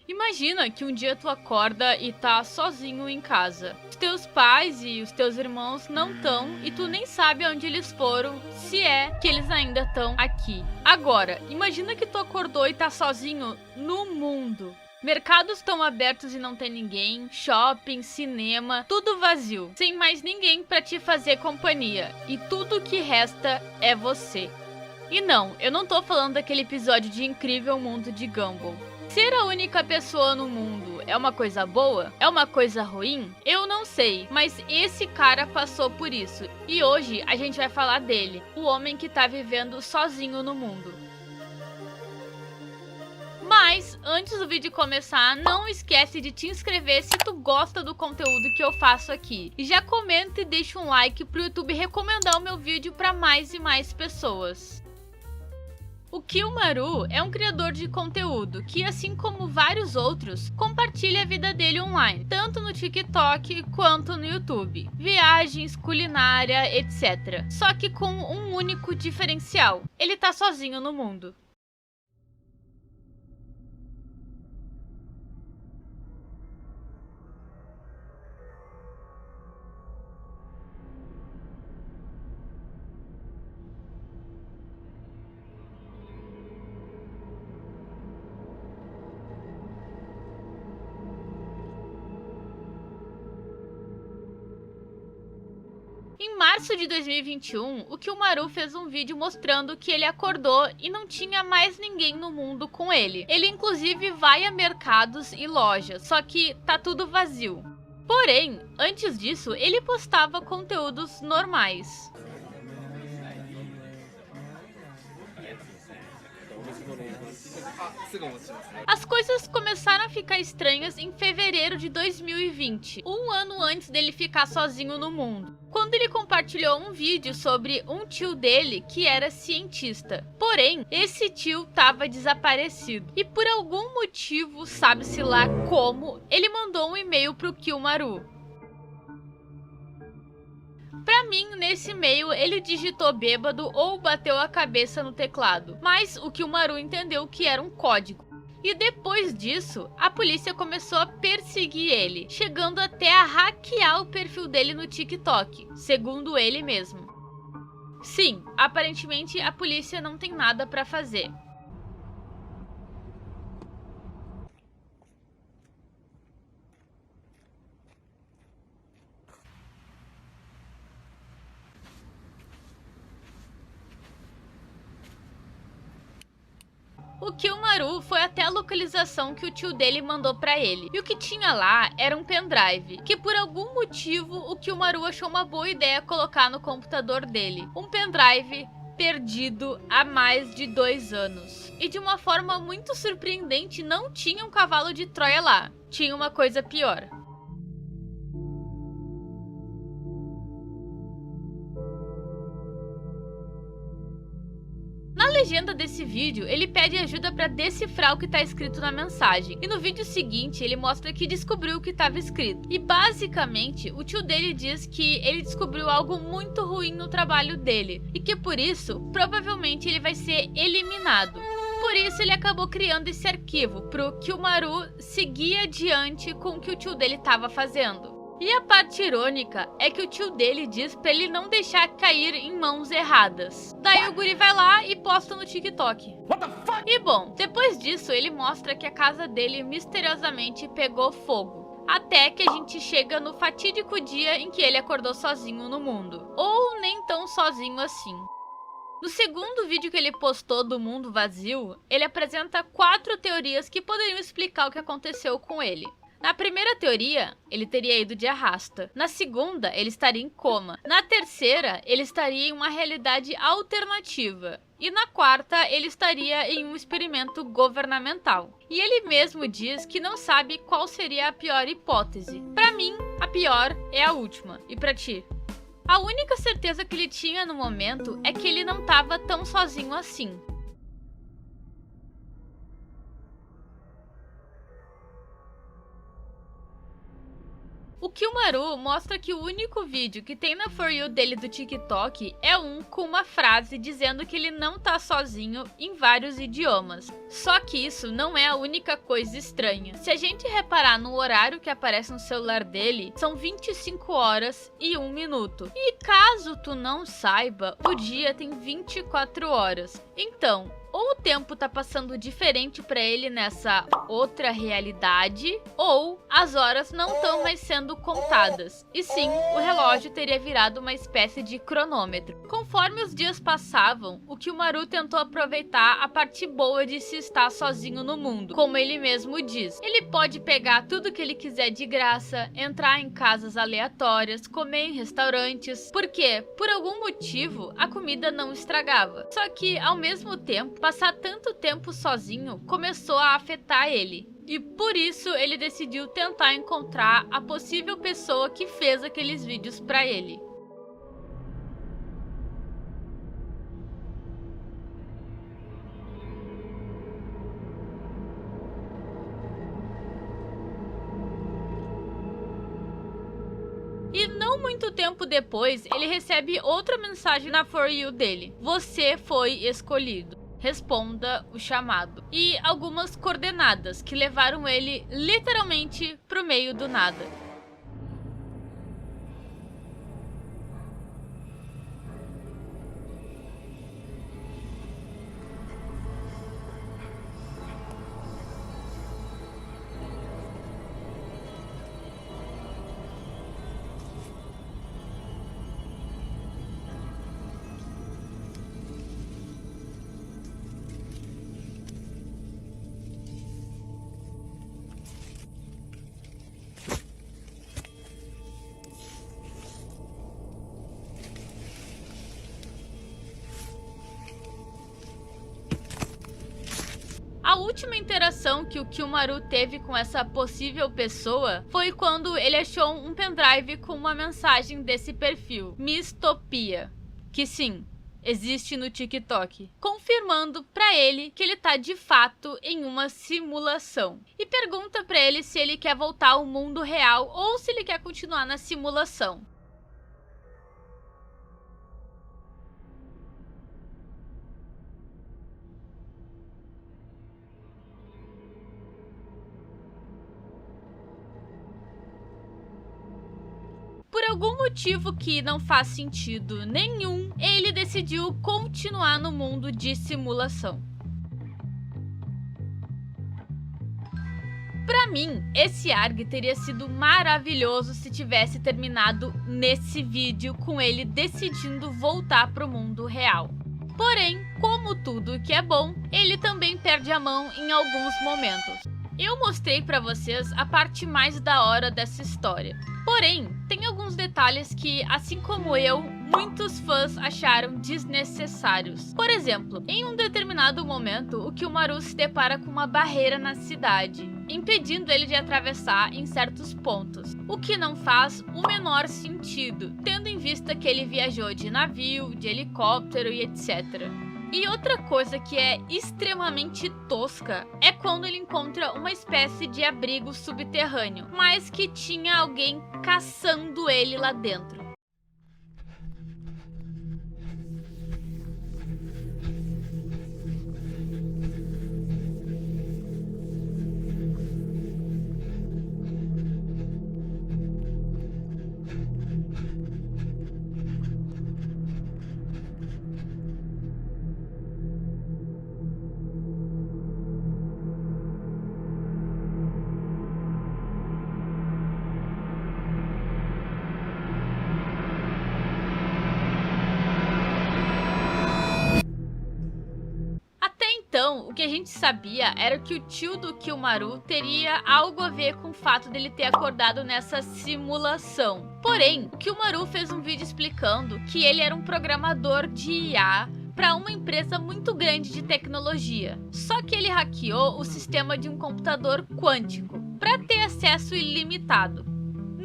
Imagina que um dia tu acorda e tá sozinho em casa. Os teus pais e os teus irmãos não estão e tu nem sabe onde eles foram, se é que eles ainda estão aqui. Agora, imagina que tu acordou e tá sozinho no mundo. Mercados estão abertos e não tem ninguém, shopping, cinema, tudo vazio, sem mais ninguém pra te fazer companhia. E tudo que resta é você. E não, eu não tô falando daquele episódio de Incrível Mundo de Gumball. Ser a única pessoa no mundo é uma coisa boa? É uma coisa ruim? Eu não sei, mas esse cara passou por isso. E hoje a gente vai falar dele, o homem que tá vivendo sozinho no mundo. Mas, antes do vídeo começar, não esquece de te inscrever se tu gosta do conteúdo que eu faço aqui. E já comenta e deixa um like pro YouTube recomendar o meu vídeo para mais e mais pessoas. O Kilmaru é um criador de conteúdo que, assim como vários outros, compartilha a vida dele online, tanto no TikTok quanto no YouTube. Viagens, culinária, etc. Só que com um único diferencial: ele tá sozinho no mundo. Em março de 2021, o Kilmaru fez um vídeo mostrando que ele acordou e não tinha mais ninguém no mundo com ele. Ele inclusive vai a mercados e lojas, só que tá tudo vazio. Porém, antes disso, ele postava conteúdos normais. As coisas começaram a ficar estranhas em fevereiro de 2020, um ano antes dele ficar sozinho no mundo, quando ele compartilhou um vídeo sobre um tio dele que era cientista. Porém, esse tio estava desaparecido e por algum motivo, sabe-se lá como, ele mandou um e-mail pro Kilmaru. Pra mim, nesse e-mail, ele digitou bêbado ou bateu a cabeça no teclado, mas o Kilmaru entendeu que era um código. E depois disso, a polícia começou a perseguir ele, chegando até a hackear o perfil dele no TikTok, segundo ele mesmo. Sim, aparentemente a polícia não tem nada pra fazer. O Kilmaru foi até a localização que o tio dele mandou pra ele, e o que tinha lá era um pendrive, que por algum motivo o Kilmaru achou uma boa ideia colocar no computador dele. Um pendrive perdido há mais de 2 anos. E de uma forma muito surpreendente, não tinha um cavalo de Troia lá, tinha uma coisa pior. Na legenda desse vídeo, ele pede ajuda para decifrar o que está escrito na mensagem. E no vídeo seguinte, ele mostra que descobriu o que estava escrito. E basicamente, o tio dele diz que ele descobriu algo muito ruim no trabalho dele. E que por isso, provavelmente ele vai ser eliminado. Por isso, ele acabou criando esse arquivo para o Kilmaru seguir adiante com o que o tio dele estava fazendo. E a parte irônica é que o tio dele diz pra ele não deixar cair em mãos erradas. Daí o guri vai lá e posta no TikTok. E bom, depois disso ele mostra que a casa dele misteriosamente pegou fogo. Até que a gente chega no fatídico dia em que ele acordou sozinho no mundo. Ou nem tão sozinho assim. No segundo vídeo que ele postou do mundo vazio, ele apresenta 4 teorias que poderiam explicar o que aconteceu com ele. Na primeira teoria, ele teria ido de arrasta. Na segunda, ele estaria em coma. Na terceira, ele estaria em uma realidade alternativa. E na quarta, ele estaria em um experimento governamental. E ele mesmo diz que não sabe qual seria a pior hipótese. Pra mim, a pior é a última. E pra ti? A única certeza que ele tinha no momento é que ele não estava tão sozinho assim. O Kilmaru mostra que o único vídeo que tem na For You dele do TikTok é um com uma frase dizendo que ele não tá sozinho em vários idiomas. Só que isso não é a única coisa estranha. Se a gente reparar no horário que aparece no celular dele, são 25 horas e 1 minuto. E caso tu não saiba, o dia tem 24 horas. Então, ou o tempo tá passando diferente pra ele nessa outra realidade, ou as horas não estão mais sendo contadas. E sim, o relógio teria virado uma espécie de cronômetro. Conforme os dias passavam, o Kilmaru tentou aproveitar a parte boa de se estar sozinho no mundo. Como ele mesmo diz, ele pode pegar tudo que ele quiser de graça, entrar em casas aleatórias, comer em restaurantes, porque, por algum motivo, a comida não estragava. Só que, ao mesmo tempo, passar tanto tempo sozinho começou a afetar ele. E por isso ele decidiu tentar encontrar a possível pessoa que fez aqueles vídeos pra ele. E não muito tempo depois, ele recebe outra mensagem na For You dele. Você foi escolhido. Responda o chamado. E algumas coordenadas que levaram ele literalmente pro meio do nada. A última interação que o Kilmaru teve com essa possível pessoa foi quando ele achou um pendrive com uma mensagem desse perfil, Mistopia, que sim, existe no TikTok, confirmando pra ele que ele tá de fato em uma simulação. E pergunta pra ele se ele quer voltar ao mundo real ou se ele quer continuar na simulação. Por algum motivo que não faz sentido nenhum, ele decidiu continuar no mundo de simulação. Pra mim, esse ARG teria sido maravilhoso se tivesse terminado nesse vídeo com ele decidindo voltar pro mundo real. Porém, como tudo que é bom, ele também perde a mão em alguns momentos. Eu mostrei pra vocês a parte mais da hora dessa história. Porém, tem alguns detalhes que, assim como eu, muitos fãs acharam desnecessários. Por exemplo, em um determinado momento, o Kilmaru se depara com uma barreira na cidade, impedindo ele de atravessar em certos pontos, o que não faz o menor sentido, tendo em vista que ele viajou de navio, de helicóptero e etc. E outra coisa que é extremamente tosca é quando ele encontra uma espécie de abrigo subterrâneo, mas que tinha alguém caçando ele lá dentro. Então, o que a gente sabia era que o tio do Kilmaru teria algo a ver com o fato dele ter acordado nessa simulação. Porém, o Kilmaru fez um vídeo explicando que ele era um programador de IA para uma empresa muito grande de tecnologia. Só que ele hackeou o sistema de um computador quântico para ter acesso ilimitado.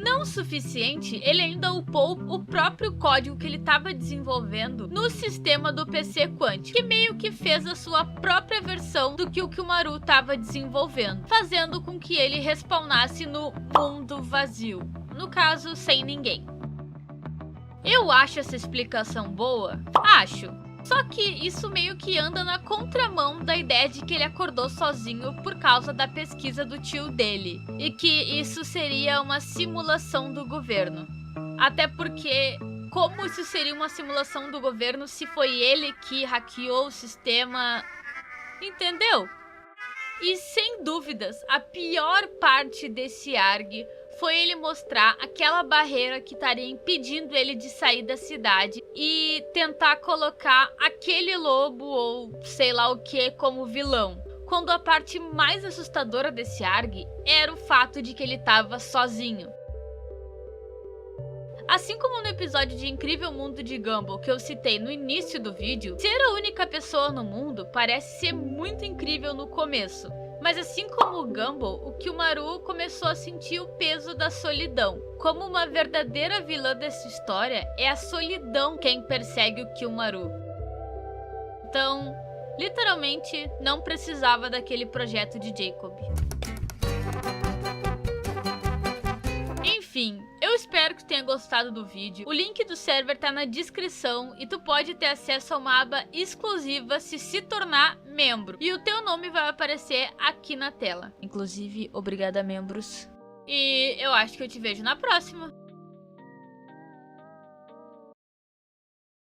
Não o suficiente, ele ainda upou o próprio código que ele estava desenvolvendo no sistema do PC quântico, que meio que fez a sua própria versão do que o Kilmaru estava desenvolvendo, fazendo com que ele respawnasse no mundo vazio. no caso, sem ninguém. Eu acho essa explicação boa? Acho. Só que isso meio que anda na contramão da ideia de que ele acordou sozinho por causa da pesquisa do tio dele, e que isso seria uma simulação do governo. Até porque, como isso seria uma simulação do governo se foi ele que hackeou o sistema? Entendeu? E sem dúvidas, a pior parte desse ARG foi ele mostrar aquela barreira que estaria impedindo ele de sair da cidade e tentar colocar aquele lobo ou sei lá o que como vilão. Quando a parte mais assustadora desse ARG era o fato de que ele estava sozinho. Assim como no episódio de Incrível Mundo de Gumball que eu citei no início do vídeo, ser a única pessoa no mundo parece ser muito incrível no começo. Mas assim como o Gumball, o Kimaru começou a sentir o peso da solidão. Como uma verdadeira vilã dessa história, é a solidão quem persegue o Kimaru. Então, literalmente, não precisava daquele projeto de Jacob. Enfim, eu espero que tu tenha gostado do vídeo. O link do server tá na descrição e tu pode ter acesso a uma aba exclusiva se tornar membro. E o teu nome vai aparecer aqui na tela. Inclusive, obrigada, membros. E eu acho que eu te vejo na próxima.